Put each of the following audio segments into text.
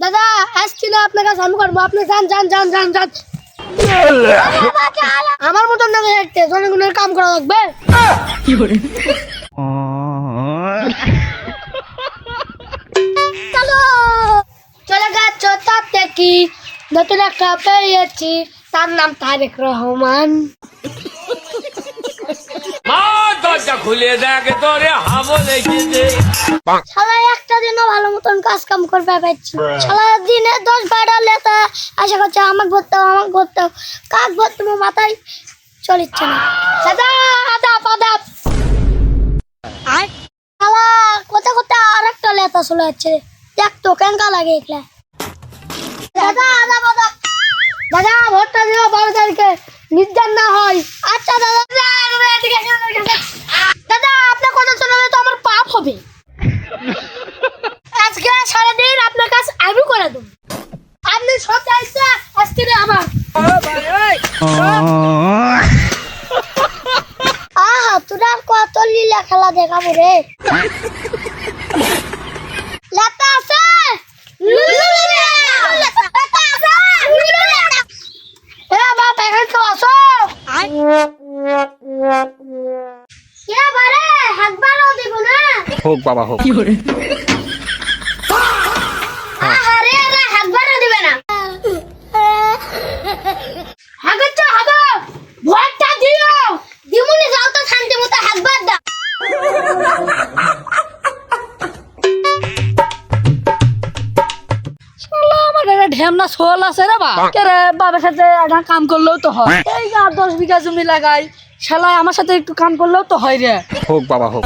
দাদা আসছি না আপনার কাছে, আমি করবো। আপনি যান যান যান যান যান। আমার মতন না দেখতে জনগণের কাম করা লাগবে। চলো চলে গেছ তাতে কি, নতুন একটা পেয়েছি, তার নাম তারেক রহমান। খুলে দেখে তোরে হাবো লেগেছে। শালা একটা দিনও ভালো মতন কাজ কাম করবে পারছি। শালা দিনে 10-12টা লেতা আশা করছে আমাকে ভরতে হবে, আমাকে ভরতে হবে। কাক ভরতে আমার মাথায় চলিচ্ছে না। দাদা আদাব আদাব। শালা কোথা কোথা আর একটা লেতা চলে যাচ্ছে, দেখ তো কেনকা লাগে এগুলা। দাদা আদাব আদাব। দাদা ভোটটা দিও 12 তারিখে, নির্ধার না হয়। আচ্ছা দাদা দাদা আপনার কথা শোনালে তো আমার পাপ হবে। আজকে সারাদিন আপনার কাছে আমি করে দেবো, আপনি সব দায়িত্ব আজকে আমার। আহা তোরা কত লীলা খেলা দেখাবো রে। লেতা আছে বাপ, এখন তো আসো। বারে হাতবারও দিব না। হোক বাবা হোক। আরে আরে হাতবারও দিবে না। হাগত তো হাগো, ভোটটা দিও। দিমুনি যাও তো শান্তি মতো হাতবার দাও। ঢেমনা সোল আছে রে বা রে বাবার সাথে একটা কাম করলেও তো হয়। এই 10 বিঘা জমি লাগাই, শালা আমার সাথে একটু কাম করলেও তো হয় রে। হোক বাবা হোক।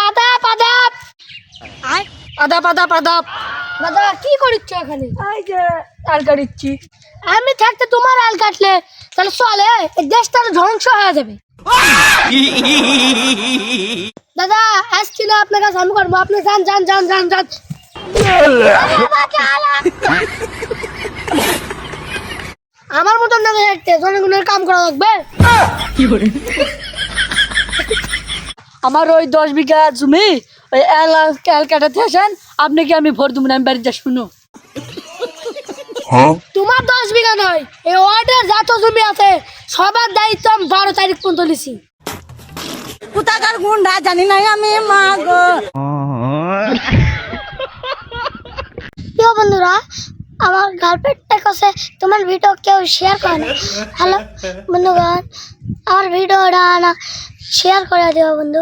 আদাব আদাব আদাব আদাব আদাব। দাদা কি করিচ্ছ এখানে? এই যে আর কাটিচ্ছি। আমি থাকতে তোমার আল কাটলে তাহলে চলে এই দেশটা ধ্বংস হয়ে যাবে। দাদা আসছি না আপনার কাছে, আমি করবো। আপনি যান যান যান যান যান। আমার মতন না দেখতে জনগণের কাম করা লাগবে। আমার ওই 10 বিঘা জমি ওই এল কাটাতে আসেন, আপনি কি আমি ভোট দেবো না, আমি বাড়িতে শুনো। তোমার 10 বিঘা নয়, এই ওয়ার্ডের যত জমি আছে সবার দায়িত্ব আমি 12 তারিখ পর্যন্ত নিছি। কোথাকার গুন্ডা জানি না আমি, মা গো। প্রিয় বন্ধুরা, আমার গার্লফ্রেন্ডটা কাছে তোমার ভিডিও কেউ শেয়ার করে না। হ্যালো বন্ধুগণ, আমার ভিডিওটা না শেয়ার করে দিও বন্ধু।